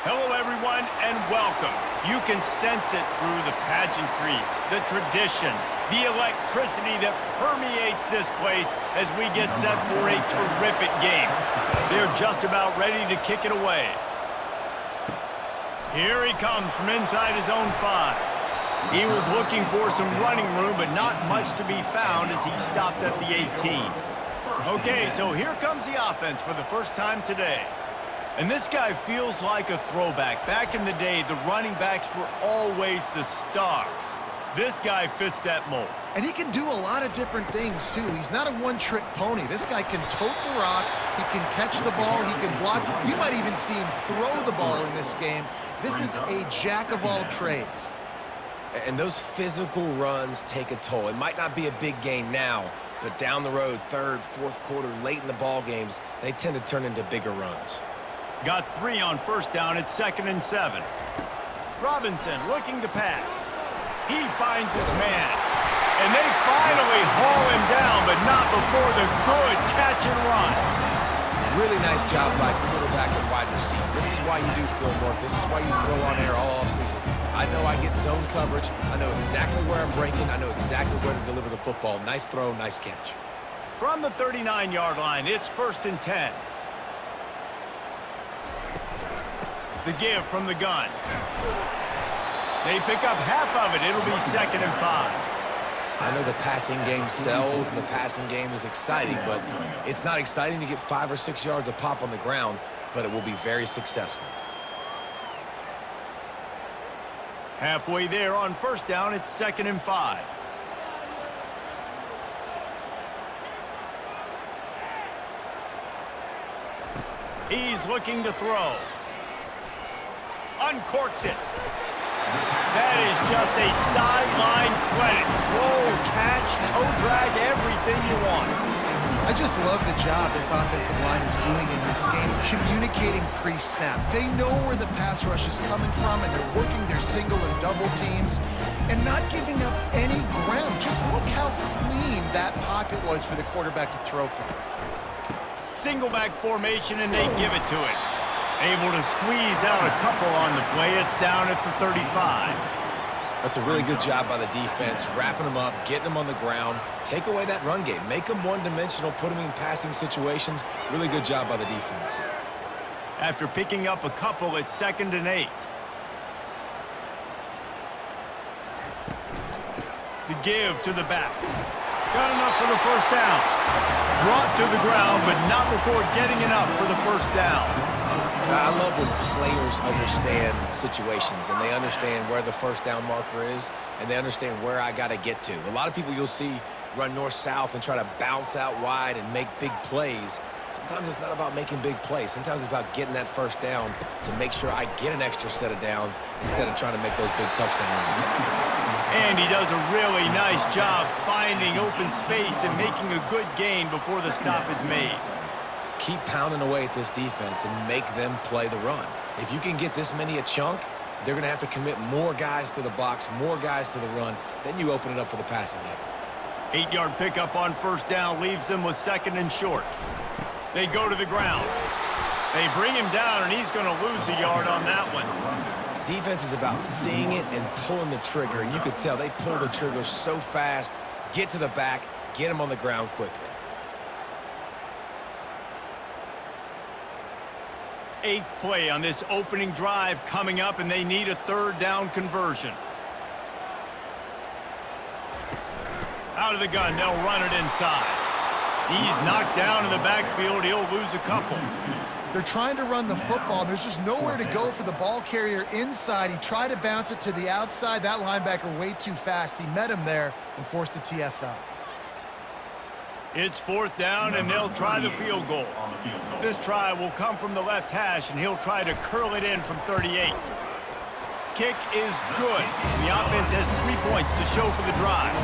Hello, everyone, and welcome. You can sense it through the pageantry, the tradition, the electricity that permeates this place as we get set for a terrific game. They're just about ready to kick it away. Here he comes from inside his own 5. He was looking for some running room, but not much to be found as he stopped at the 18. Okay, so here comes the offense for the first time today. And this guy feels like a throwback. Back in the day, the running backs were always the stars. This guy fits that mold. And he can do a lot of different things, too. He's not a one-trick pony. This guy can tote the rock. He can catch the ball. He can block. You might even see him throw the ball in this game. This is a jack of all trades. And those physical runs take a toll. It might not be a big gain now, but down the road, third, fourth quarter, late in the ball games, they tend to turn into bigger runs. Got 3 on first down at 2nd and 7. Robinson looking to pass. He finds his man. And they finally haul him down, but not before the good catch and run. Really nice job by quarterback and wide receiver. This is why you do film work. This is why you throw on air all offseason. I know I get zone coverage. I know exactly where I'm breaking. I know exactly where to deliver the football. Nice throw, nice catch. From the 39-yard line, it's 1st and 10. The give from the gun. They pick up half of it. It'll be 2nd and 5. I know the passing game sells and the passing game is exciting, but it's not exciting to get 5 or 6 yards of pop on the ground, but it will be very successful. Halfway there on first down, it's 2nd and 5. He's looking to throw. Uncorks it. That is just a sideline credit. Throw, catch, toe drag, everything you want. I just love the job this offensive line is doing in this game, communicating pre-snap. They know where the pass rush is coming from, and they're working their single and double teams and not giving up any ground. Just look how clean that pocket was for the quarterback to throw from. Single back formation, and they give it to it. Able to squeeze out a couple on the play. It's down at the 35. That's a really good job by the defense, wrapping them up, getting them on the ground. Take away that run game. Make them one-dimensional, put them in passing situations. Really good job by the defense. After picking up a couple, it's 2nd and 8. The give to the back. Got enough for the first down. Brought to the ground, but not before getting enough for the first down. I love when players understand situations and they understand where the first down marker is and they understand where I got to get to. A lot of people you'll see run north-south and try to bounce out wide and make big plays. Sometimes it's not about making big plays. Sometimes it's about getting that first down to make sure I get an extra set of downs instead of trying to make those big touchdown runs. And he does a really nice job finding open space and making a good gain before the stop is made. Keep pounding away at this defense and make them play the run. If you can get this many a chunk, they're going to have to commit more guys to the box, more guys to the run. Then you open it up for the passing game. 8-yard pickup on first down leaves them with 2nd and short. They go to the ground. They bring him down, and he's going to lose a yard on that one. Defense is about seeing it and pulling the trigger, and you could tell they pull the trigger so fast, get to the back, get him on the ground quickly. 8th play on this opening drive coming up, and they need a 3rd down conversion. Out of the gun, they'll run it inside. He's knocked down in the backfield. He'll lose a couple. They're trying to run the football. There's just nowhere to go for the ball carrier inside. He tried to bounce it to the outside. That linebacker way too fast. He met him there and forced the TFL. It's 4th down, and they'll try the field goal. This try will come from the left hash, and he'll try to curl it in from 38. Kick is good. The offense has 3 points to show for the drive.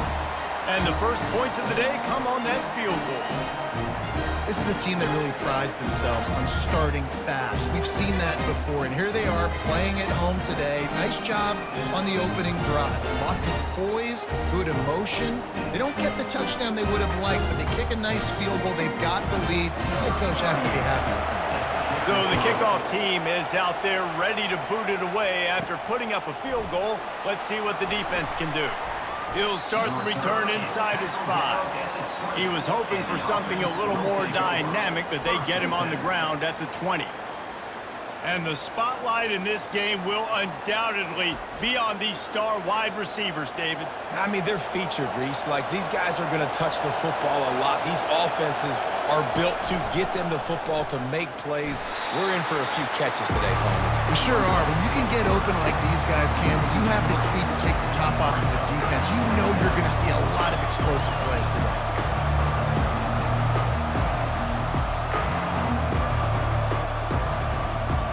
And the first points of the day come on that field goal. This is a team that really prides themselves on starting fast. We've seen that before, and here they are playing at home today. Nice job on the opening drive. Lots of poise, good emotion. They don't get the touchdown they would have liked, but they kick a nice field goal. They've got the lead. The coach has to be happy with that. So So the kickoff team is out there ready to boot it away after putting up a field goal. Let's see what the defense can do. He'll start the return inside his 5. He was hoping for something a little more dynamic, but they get him on the ground at the 20. And the spotlight in this game will undoubtedly be on these star wide receivers, David. I mean, they're featured, Reese. Like, these guys are going to touch the football a lot. These offenses are built to get them the football, to make plays. We're in for a few catches today, Palmer. We sure are. When you can get open like these guys can, when you have the speed to take the top off of the defense, you know you're going to see a lot of explosive plays today.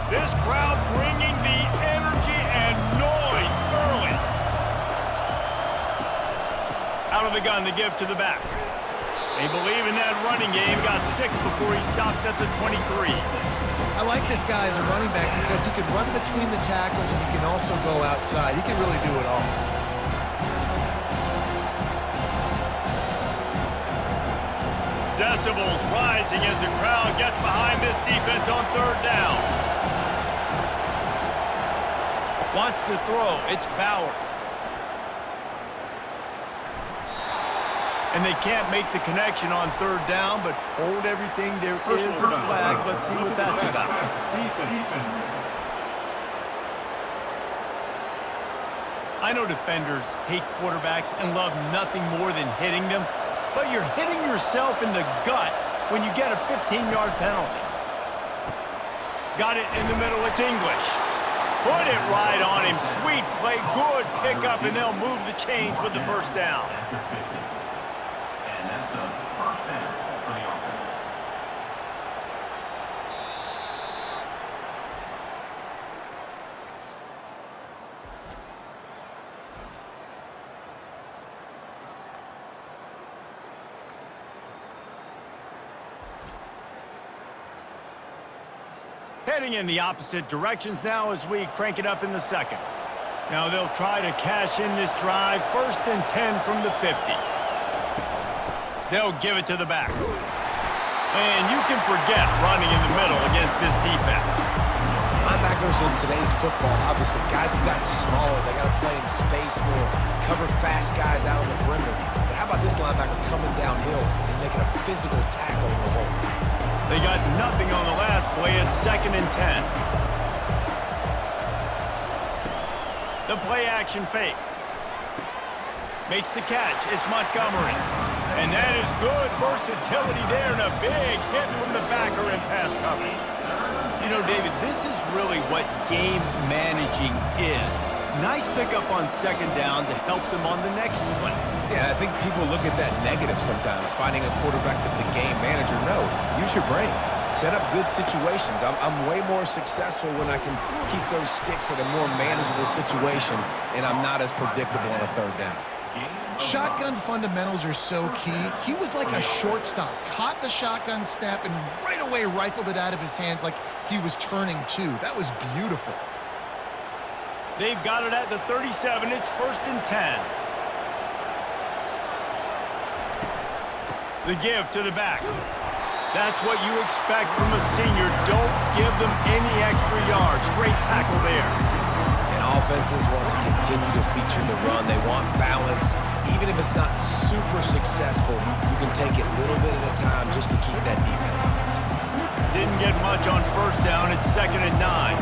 This crowd bringing the energy and noise early. Out of the gun to give to the back. They believe in that running game. Got 6 before he stopped at the 23. I like this guy as a running back because he can run between the tackles and he can also go outside. He can really do it all. Decibels rising as the crowd gets behind this defense on 3rd down. Wants to throw. It's Bowers. And they can't make the connection on 3rd down, but hold everything. There is a flag. Let's see what that's about. I know defenders hate quarterbacks and love nothing more than hitting them, but you're hitting yourself in the gut when you get a 15-yard penalty. Got it in the middle. It's English. Put it right on him. Sweet play. Good pickup, and they'll move the chains with the 1st down. And that's a 1st down for the offense. Heading in the opposite directions now as we crank it up in the 2nd. Now they'll try to cash in this drive. 1st and 10 from the 50. They'll give it to the back. And you can forget running in the middle against this defense. Linebackers in today's football, obviously, guys have gotten smaller. They got to play in space more, cover fast guys out on the perimeter. But how about this linebacker coming downhill and making a physical tackle in the hole? They got nothing on the last play. It's 2nd and 10. The play action fake. Makes the catch. It's Montgomery. And that is good versatility there and a big hit from the backer in pass coverage. You know, David, this is really what game managing is. Nice pickup on 2nd down to help them on the next play. Yeah, I think people look at that negative sometimes, finding a quarterback that's a game manager. No, use your brain. Set up good situations. I'm way more successful when I can keep those sticks at a more manageable situation, and I'm not as predictable on a 3rd down. Shotgun fundamentals are so key. He was like a shortstop. Caught the shotgun snap and right away rifled it out of his hands like he was turning 2. That was beautiful. They've got it at the 37. It's 1st and 10. The give to the back. That's what you expect from a senior. Don't give them any extra yards. Great tackle there. And offenses want to continue to feature the run. They want balance. Even if it's not super successful, you can take it little bit at a time just to keep that defense honest. Didn't get much on 1st down. It's 2nd and 9.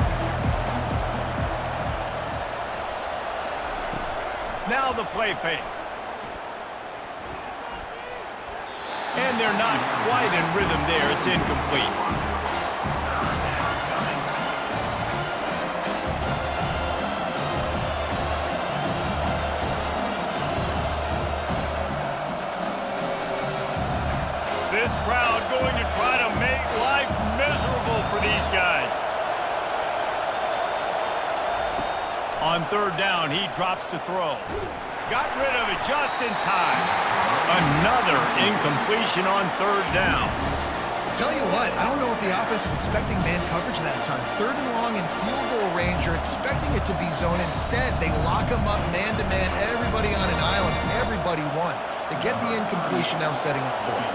Now the play fake. And they're not quite in rhythm there. It's incomplete. This crowd going to try to make life miserable for these guys. On 3rd down, he drops to throw. Got rid of it just in time. Another incompletion on 3rd down. Tell you what, I don't know if the offense was expecting man coverage that time. 3rd and long in field goal range, you're expecting it to be zone. Instead, they lock them up man-to-man, everybody on an island, everybody won. They get the incompletion, now setting up 4th.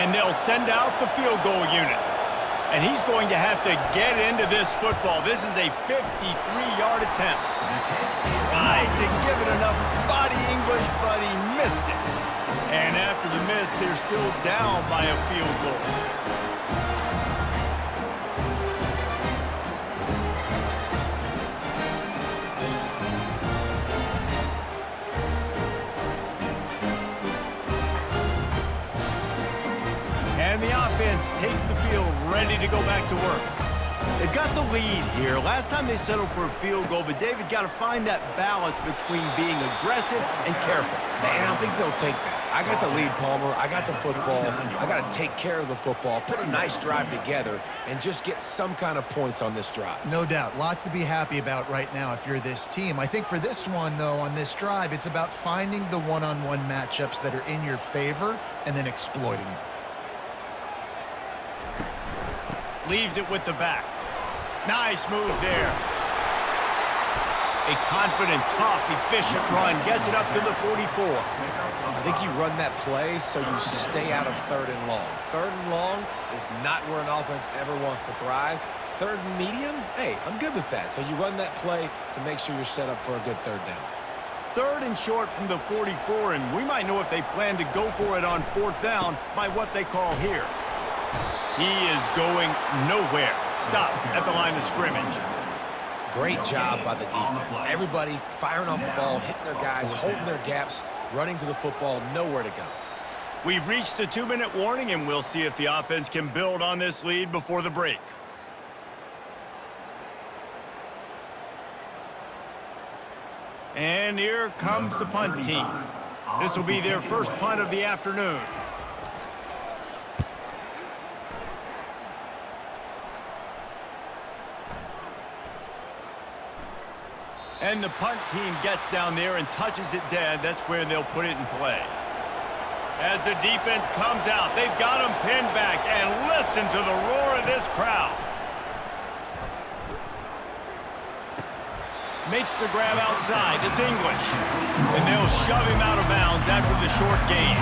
And they'll send out the field goal unit. And he's going to have to get into this football. This is a 53-yard attempt. Tried to give it enough body English, but he missed it. And after the miss, they're still down by a field goal. And the offense takes the field, ready to go back to work. They've got the lead here. Last time they settled for a field goal, but David got to find that balance between being aggressive and careful. And I think they'll take that. I got the lead, Palmer. I got the football. I got to take care of the football, put a nice drive together, and just get some kind of points on this drive. No doubt. Lots to be happy about right now if you're this team. I think for this one, though, on this drive, it's about finding the one-on-one matchups that are in your favor and then exploiting them. Leaves it with the back. Nice move there. A confident, tough, efficient run. Gets it up to the 44. I think you run that play so you stay out of 3rd and long. 3rd and long is not where an offense ever wants to thrive. 3rd and medium, hey, I'm good with that. So you run that play to make sure you're set up for a good 3rd down. 3rd and short from the 44, and we might know if they plan to go for it on 4th down by what they call here. He is going nowhere. Stop at the line of scrimmage. Great job by the defense. Everybody firing off the ball, hitting their guys, holding their gaps, running to the football, nowhere to go. We've reached the 2-minute warning, and we'll see if the offense can build on this lead before the break. And here comes the punt team. This will be their first punt of the afternoon. And the punt team gets down there and touches it dead. That's where they'll put it in play. As the defense comes out, they've got them pinned back. And listen to the roar of this crowd. Makes the grab outside. It's English. And they'll shove him out of bounds after the short gain.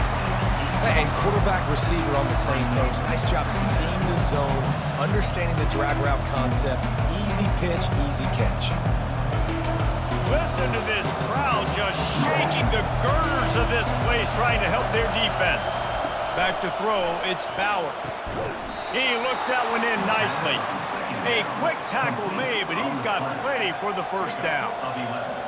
And quarterback receiver on the same page. Nice job seeing the zone, understanding the drag route concept. Easy pitch, easy catch. Listen to this crowd just shaking the girders of this place trying to help their defense. Back to throw, it's Bowers. He looks that one in nicely. A quick tackle made, but he's got plenty for the first down.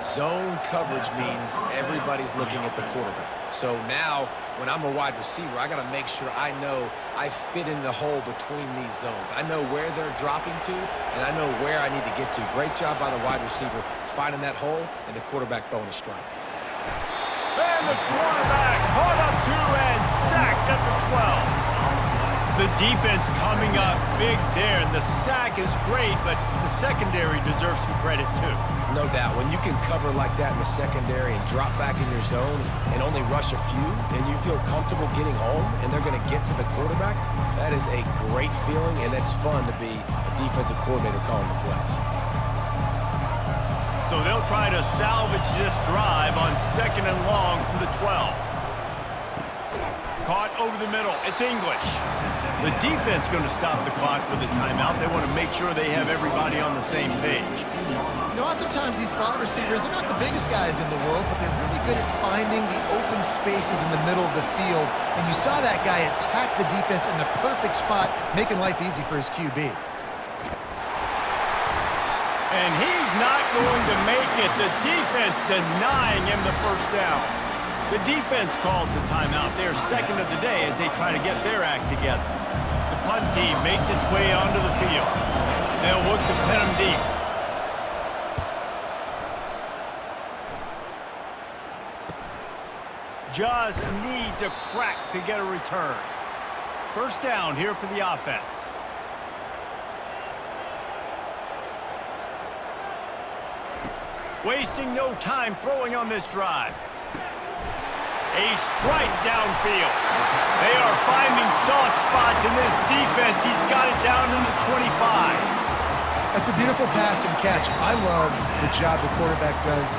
Zone coverage means everybody's looking at the quarterback. So now, when I'm a wide receiver, I got to make sure I know I fit in the hole between these zones. I know where they're dropping to, and I know where I need to get to. Great job by the wide receiver finding that hole, and the quarterback throwing a strike. And the quarterback caught up to and sacked at the 12. The defense coming up big there, and the sack is great, but the secondary deserves some credit too. No doubt. When you can cover like that in the secondary and drop back in your zone and only rush a few, and you feel comfortable getting home and they're going to get to the quarterback, that is a great feeling, and it's fun to be a defensive coordinator calling the plays. So they'll try to salvage this drive on 2nd and long from the 12. Caught over the middle. It's English. The defense going to stop the clock with a timeout. They want to make sure they have everybody on the same page. You know, oftentimes these slot receivers, they're not the biggest guys in the world, but they're really good at finding the open spaces in the middle of the field. And you saw that guy attack the defense in the perfect spot, making life easy for his QB. And he's not going to make it. The defense denying him the first down. The defense calls the timeout. They're second of the day as they try to get their act together. The punt team makes its way onto the field. They'll look to pin him deep. Just needs a crack to get a return. First down here for the offense. Wasting no time throwing on this drive. A strike downfield. They are finding soft spots in this defense. He's got it down to the 25. That's a beautiful pass and catch. I love the job the quarterback does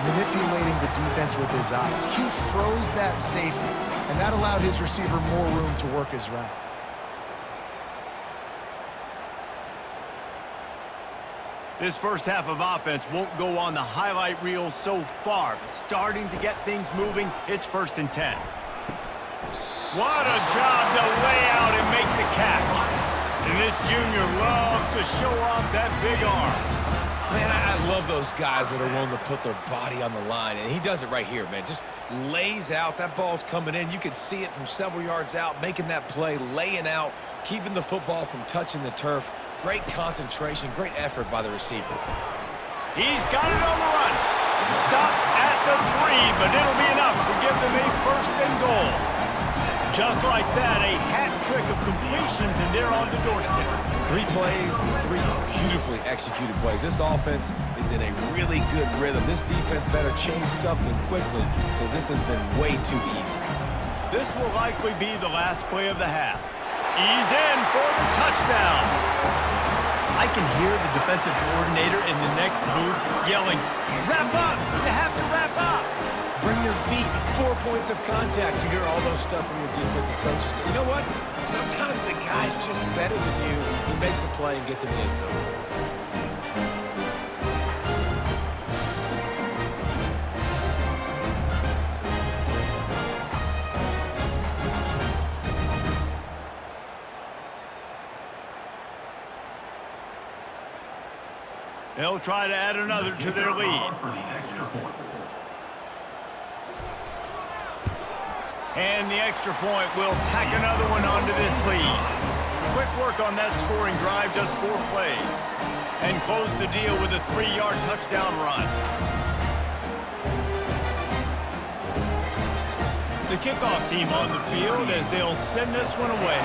manipulating the defense with his eyes. He froze that safety, and that allowed his receiver more room to work his route. This first half of offense won't go on the highlight reel so far, but starting to get things moving, it's 1st and 10. What a job to lay out and make the catch. And this junior loves to show off that big arm. Man, I love those guys that are willing to put their body on the line, and he does it right here, man. Just lays out. That ball's coming in. You can see it from several yards out, making that play, laying out, keeping the football from touching the turf. Great concentration, great effort by the receiver. He's got it on the run. Stopped at the 3, but it'll be enough to give them a 1st and goal. Just like that, a hat trick of completions, and they're on the doorstep. 3 plays, 3 beautifully executed plays. This offense is in a really good rhythm. This defense better change something quickly because this has been way too easy. This will likely be the last play of the half. He's in for the touchdown. I can hear the defensive coordinator in the next booth yelling, "Wrap up! You have to wrap up!" Bring your feet, 4 points of contact. You hear all those stuff from your defensive coaches. But you know what? Sometimes the guy's just better than you. He makes a play and gets in the end zone. They'll try to add another to their lead. For the extra point. And the extra point will tack another one onto this lead. Quick work on that scoring drive, just 4 plays. And close the deal with a 3-yard touchdown run. The kickoff team on the field as they'll send this one away.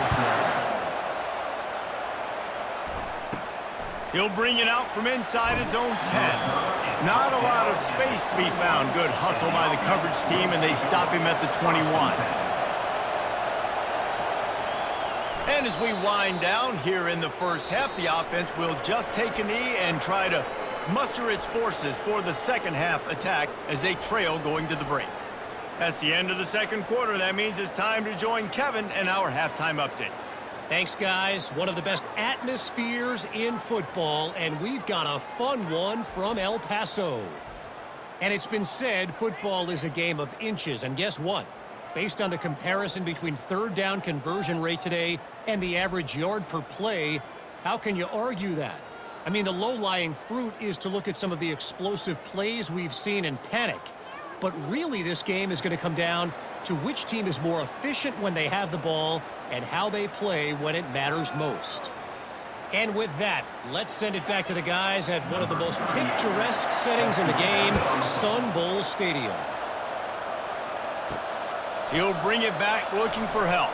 He'll bring it out from inside his own 10. Not a lot of space to be found. Good hustle by the coverage team, and they stop him at the 21. And as we wind down here in the first half, the offense will just take a knee and try to muster its forces for the second half attack as they trail going to the break. That's the end of the second quarter. That means it's time to join Kevin in our halftime update. Thanks, guys. One of the best atmospheres in football, and we've got a fun one from El Paso. And it's been said football is a game of inches, and guess what? Based on the comparison between 3rd down conversion rate today and the average yard per play, how can you argue that? I mean, the low-lying fruit is to look at some of the explosive plays we've seen and panic. But really, this game is going to come down to which team is more efficient when they have the ball and how they play when it matters most. And with that, let's send it back to the guys at one of the most picturesque settings in the game, Sun Bowl Stadium. He'll bring it back looking for help.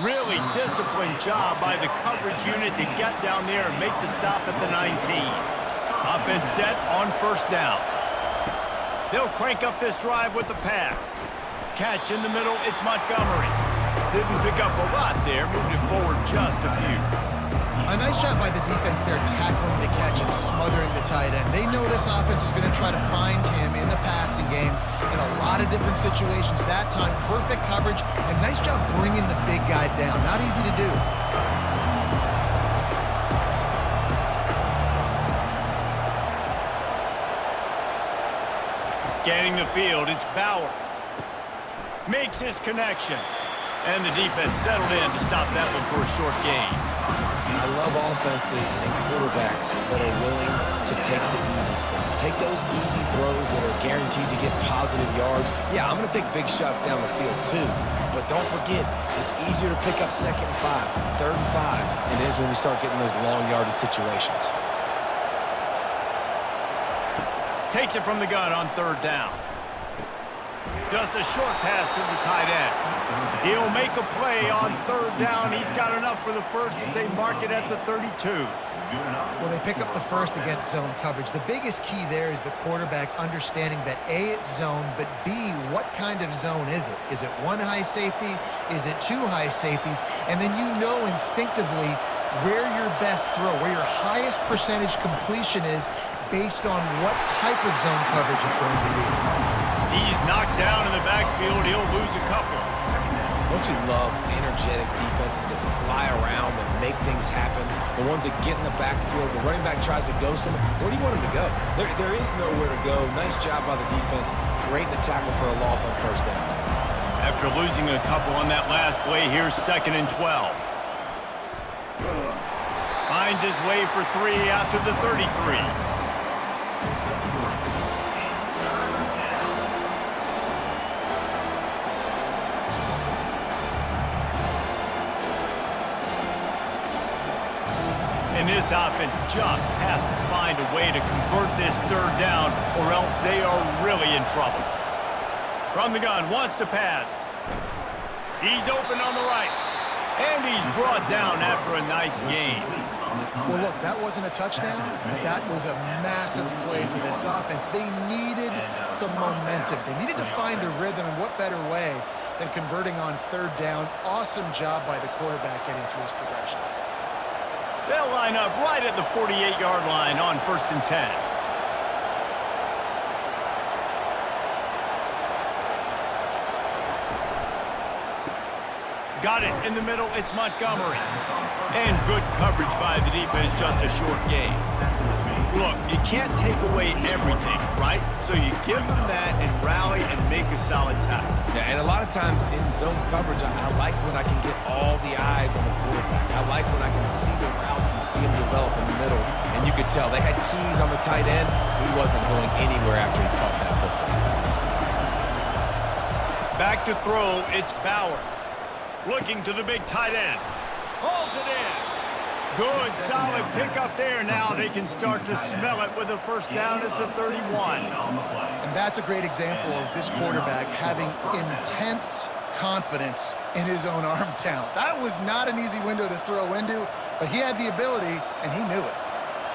Really disciplined job by the coverage unit to get down there and make the stop at the 19. Offense set on 1st down. They'll crank up this drive with the pass. Catch in the middle, it's Montgomery. Didn't pick up a lot there, moved it forward just a few. A nice job by the defense there tackling the catch and smothering the tight end. They know this offense is going to try to find him in the passing game in a lot of different situations. That time, perfect coverage, and nice job bringing the big guy down. Not easy to do. Scanning the field, it's Bowers. Makes his connection. And the defense settled in to stop that one for a short gain. I love offenses and quarterbacks that are willing to take the easy stuff. Take those easy throws that are guaranteed to get positive yards. Yeah, I'm going to take big shots down the field too. But don't forget, it's easier to pick up 2nd and 5, 3rd and 5 than it is when we start getting those long yardage situations. Takes it from the gun on 3rd down. Just a short pass to the tight end. He'll make a play on 3rd down. He's got enough for the first as they mark it at the 32. Well, they pick up the first against zone coverage. The biggest key there is the quarterback understanding that A, it's zone, but B, what kind of zone is it? Is it 1 high safety? Is it 2 high safeties? And then you know instinctively where your best throw, where your highest percentage completion is based on what type of zone coverage it's going to be. He's knocked down in the backfield. He'll lose a couple. Well, Don't you love energetic defenses that fly around, that make things happen? The ones that get in the backfield, the running back tries to go somewhere. Where do you want him to go? There is nowhere to go. Nice job by the defense, creating the tackle for a loss on first down. After losing a couple on that last play, here's 2nd and 12. Finds his way for 3 out to the 33. And this offense just has to find a way to convert this 3rd down, or else they are really in trouble. From the gun, wants to pass. He's open on the right. And he's brought down after a nice gain. Well, look, that wasn't a touchdown, but that was a massive play for this offense. They needed some momentum. They needed to find a rhythm, and what better way than converting on 3rd down. Awesome job by the quarterback getting through his progression. They'll line up right at the 48-yard line on 1st and 10. Got it in the middle, it's Montgomery. And good coverage by the defense, just a short gain. Look, you can't take away everything, right? So you give them that and rally and make a solid tackle. Yeah, and a lot of times in zone coverage, I like when I can get all the eyes on the quarterback. I like when I can see the routes and see them develop in the middle. And you could tell they had keys on the tight end. He wasn't going anywhere after he caught that football. Back to throw, it's Bowers. Looking to the big tight end. Hauls it in. Good, solid pickup there. Now they can start to smell it with a 1st down at the 31. And that's a great example of this quarterback having intense confidence in his own arm talent. That was not an easy window to throw into, but he had the ability, and he knew it.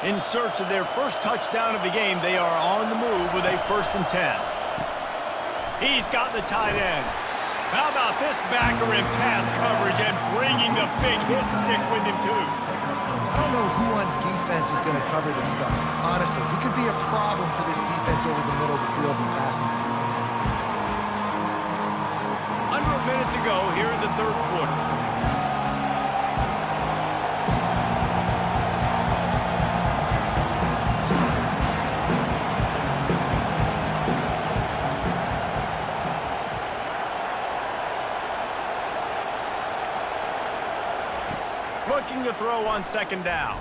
In search of their first touchdown of the game, they are on the move with a 1st and 10. He's got the tight end. How about this backer in pass coverage and bringing the big hit stick with him, too? I don't know who on defense is going to cover this guy. Honestly, he could be a problem for this defense over the middle of the field in the passing game. Under a minute to go here in the 3rd quarter. Looking to throw on 2nd down.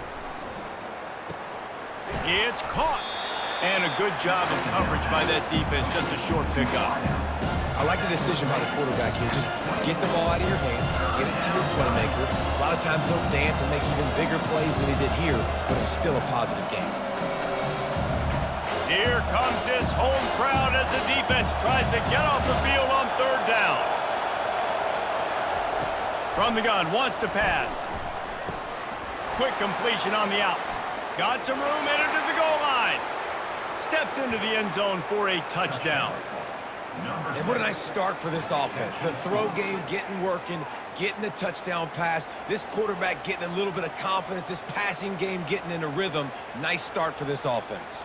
It's caught. And a good job of coverage by that defense. Just a short pickup. I like the decision by the quarterback here. Just get the ball out of your hands, get it to your playmaker. A lot of times he'll dance and make even bigger plays than he did here, but it was still a positive game. Here comes this home crowd as the defense tries to get off the field on 3rd down. From the gun, wants to pass. Quick completion on the out. Got some room, entered to the goal line. Steps into the end zone for a touchdown. And what a nice start for this offense. The throw game getting working, getting the touchdown pass. This quarterback getting a little bit of confidence. This passing game getting in a rhythm. Nice start for this offense.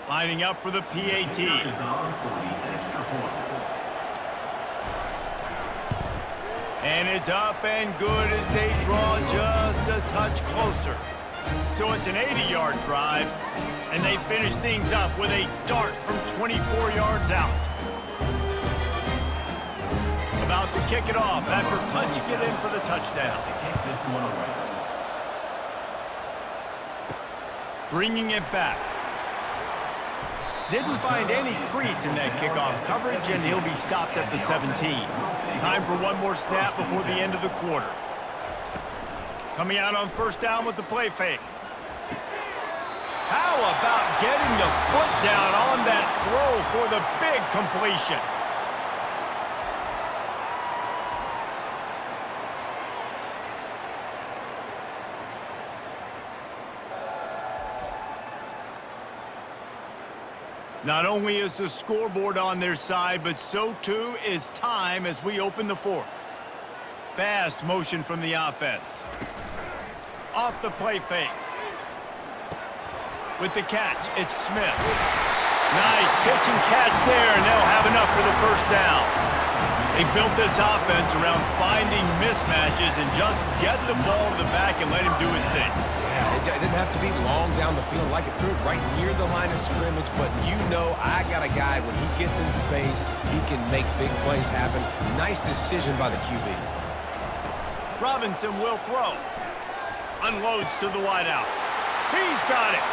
Lining up for the PAT. And it's up and good as they draw just a touch closer. So it's an 80-yard drive, and they finish things up with a dart from 24 yards out. About to kick it off after punching it in for the touchdown. Bringing it back. Didn't find any crease in that kickoff coverage, and he'll be stopped at the 17. Time for one more snap before the end of the quarter. Coming out on 1st down with the play fake. How about getting the foot down on that throw for the big completion? Not only is the scoreboard on their side, but so too is time as we open the fourth. Fast motion from the offense. Off the play fake. With the catch, it's Smith. Nice pitch and catch there, and they'll have enough for the first down. They built this offense around finding mismatches and just get the ball to the back and let him do his thing. Yeah, it didn't have to be long down the field. Like it threw it right near the line of scrimmage, but you know I got a guy, when he gets in space, he can make big plays happen. Nice decision by the QB. Robinson will throw. Unloads to the wideout. He's got it.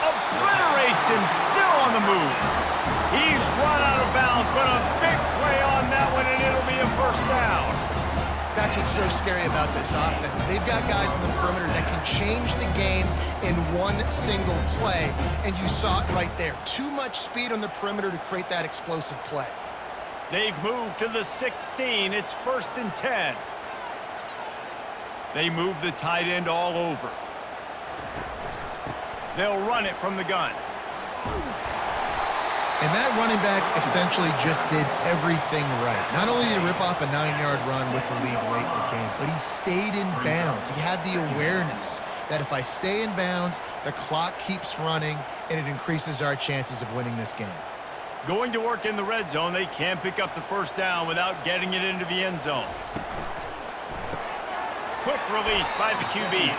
Obliterates him, still on the move. He's run out of bounds, but a big play on that one, and it'll be a first down. That's what's so scary about this offense. They've got guys in the perimeter that can change the game in one single play, and you saw it right there. Too much speed on the perimeter to create that explosive play. They've moved to the 16. It's 1st and 10. They move the tight end all over. They'll run it from the gun. And that running back essentially just did everything right. Not only did he rip off a 9-yard run with the lead late in the game, but he stayed in bounds. He had the awareness that if I stay in bounds, the clock keeps running, and it increases our chances of winning this game. Going to work in the red zone, they can't pick up the first down without getting it into the end zone. Quick release by the QB.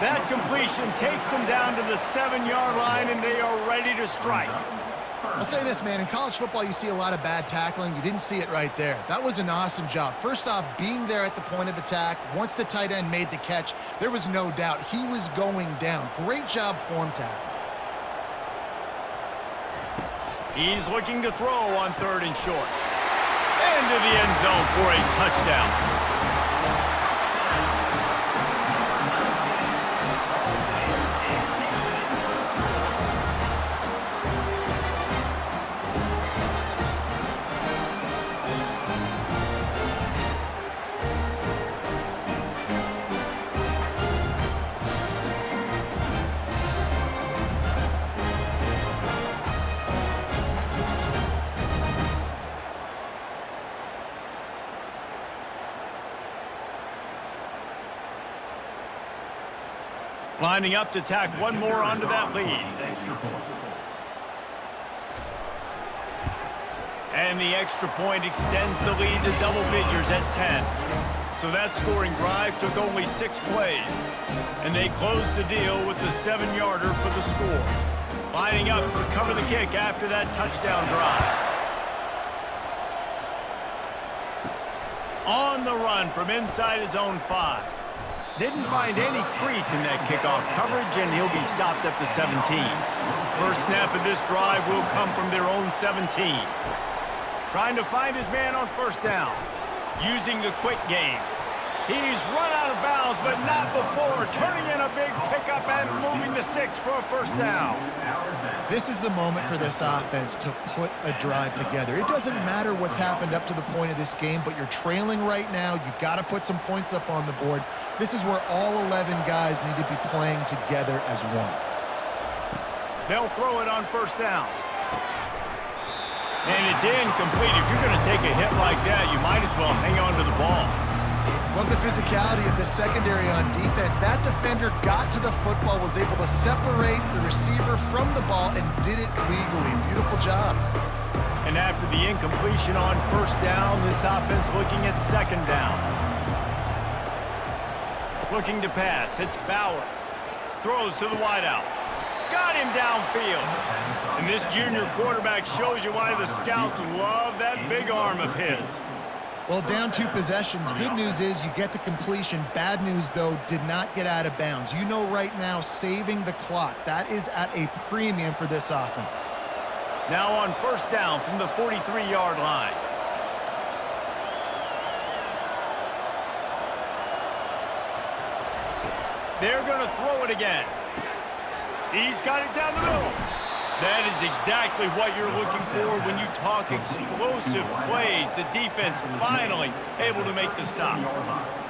That completion takes them down to the 7-yard line, and they are ready to strike. I'll say this, man. In college football, you see a lot of bad tackling. You didn't see it right there. That was an awesome job. First off, being there at the point of attack. Once the tight end made the catch, there was no doubt he was going down. Great job form tackle. He's looking to throw on 3rd and short. Into the end zone for a touchdown. Lining up to tack one more onto that lead. And the extra point extends the lead to double figures at 10. So that scoring drive took only 6 plays. And they closed the deal with the 7-yarder for the score. Lining up to cover the kick after that touchdown drive. On the run from inside his own 5. Didn't find any crease in that kickoff coverage, and he'll be stopped at the 17. First snap of this drive will come from their own 17. Trying to find his man on first down. Using the quick game. He's run out of bounds, but not before turning in a big pickup and moving the sticks for a first down. This is the moment for this offense to put a drive together. It doesn't matter what's happened up to the point of this game, but you're trailing right now. You've got to put some points up on the board. This is where all 11 guys need to be playing together as one. They'll throw it on first down. And it's incomplete. If you're going to take a hit like that, you might as well hang on to the ball. Love the physicality of the secondary on defense. That defender got to the football, was able to separate the receiver from the ball, and did it legally. Beautiful job. And after the incompletion on first down, this offense looking at 2nd down. Looking to pass. It's Bowers. Throws to the wideout. Got him downfield. And this junior quarterback shows you why the scouts love that big arm of his. Well, down 2 possessions. Good news is you get the completion. Bad news, though, did not get out of bounds. You know right now, saving the clock. That is at a premium for this offense. Now on first down from the 43-yard line. They're going to throw it again. He's got it down the middle. That is exactly what you're looking for when you talk explosive plays. The defense finally able to make the stop.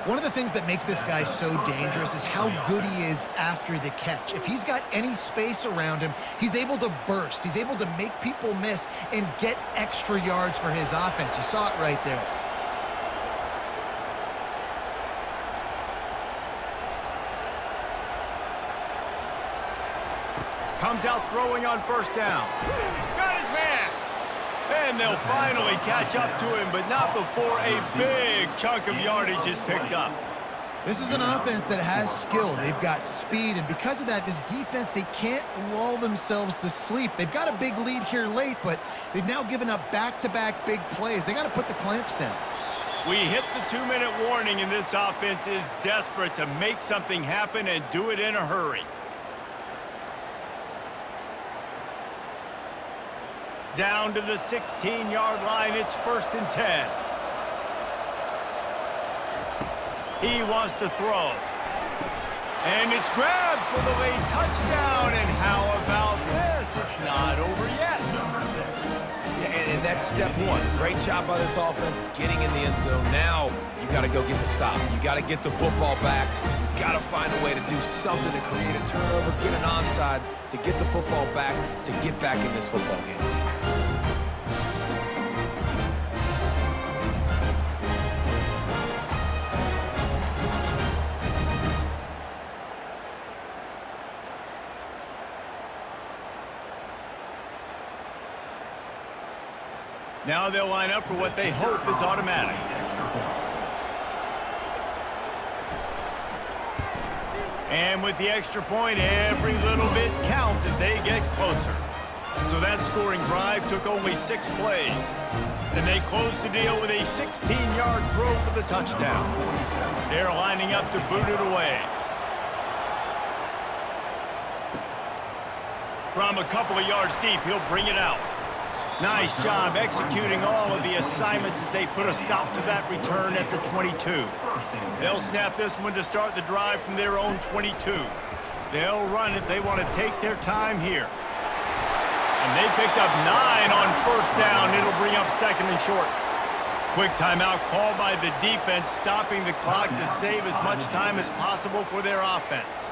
One of the things that makes this guy so dangerous is how good he is after the catch. If he's got any space around him, he's able to burst. He's able to make people miss and get extra yards for his offense. You saw it right there. Comes out throwing on first down. Got his man. And they'll finally catch up to him, but not before a big chunk of yardage is picked up. This is an offense that has skill. They've got speed, and because of that, this defense, they can't lull themselves to sleep. They've got a big lead here late, but they've now given up back-to-back big plays. They got to put the clamps down. We hit the 2-minute warning, and this offense is desperate to make something happen and do it in a hurry. Down to the 16-yard line, it's 1st and 10. He wants to throw. And it's grabbed for the late touchdown. And how about this? It's not over yet. Yeah, and that's step one. Great job by this offense getting in the end zone. Now you got to go get the stop. You got to get the football back. You got to find a way to do something to create a turnover, get an onside, to get the football back, to get back in this football game. Now they'll line up for what they hope is automatic. And with the extra point, every little bit counts as they get closer. So that scoring drive took only 6 plays. And they closed the deal with a 16-yard throw for the touchdown. They're lining up to boot it away. From a couple of yards deep, he'll bring it out. Nice job executing all of the assignments as they put a stop to that return at the 22. They'll snap this one to start the drive from their own 22. They'll run it. They want to take their time here. And they picked up 9 on first down. It'll bring up 2nd and short. Quick timeout called by the defense, stopping the clock to save as much time as possible for their offense.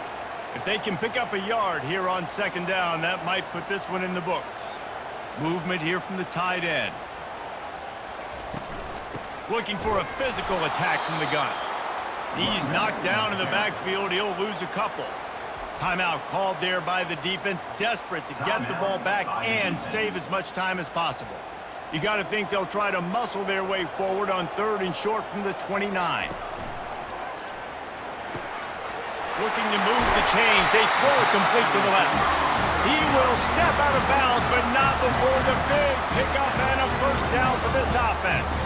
If they can pick up a yard here on 2nd down, that might put this one in the books. Movement here from the tight end. Looking for a physical attack from the gun. He's knocked down in the backfield. He'll lose a couple. Timeout called there by the defense, desperate to get the ball back and save as much time as possible. You got to think they'll try to muscle their way forward on 3rd and short from the 29. Looking to move the chains. They throw it complete to the left. He will step out of bounds, but not before the big pickup and a first down for this offense.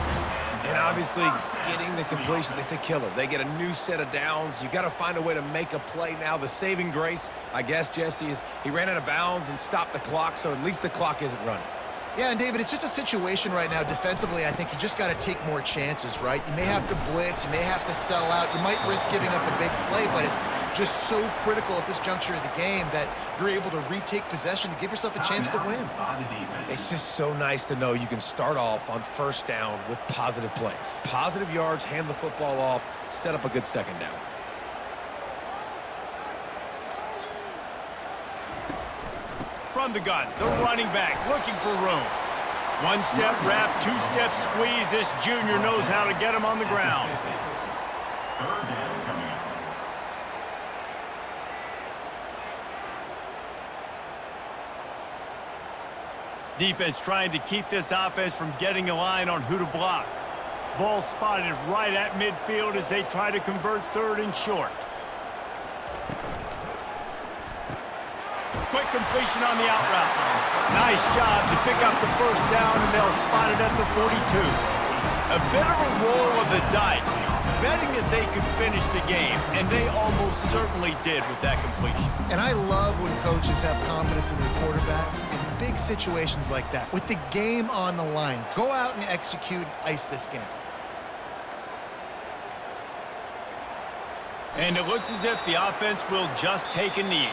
And obviously, getting the completion, it's a killer. They get a new set of downs. You got to find a way to make a play now. The saving grace, I guess, Jesse, is he ran out of bounds and stopped the clock, so at least the clock isn't running. Yeah, and David, it's just a situation right now defensively. I think you just got to take more chances, right? You may have to blitz, you may have to sell out, you might risk giving up a big play, but it's just so critical at this juncture of the game that you're able to retake possession to give yourself a chance to win. It's just so nice to know you can start off on first down with positive plays. Positive yards, hand the football off, set up a good 2nd down. From the gun, the running back looking for room. 1-step wrap, 2-step squeeze. This junior knows how to get him on the ground. 3rd down coming up. Defense trying to keep this offense from getting a line on who to block. Ball spotted right at midfield as they try to convert 3rd and short. Quick completion on the out route. Nice job to pick up the first down, and they'll spot it at the 42. A bit of a roll of the dice, betting that they could finish the game, and they almost certainly did with that completion. And I love when coaches have confidence in their quarterbacks in big situations like that. With the game on the line, go out and execute, ice this game. And it looks as if the offense will just take a knee.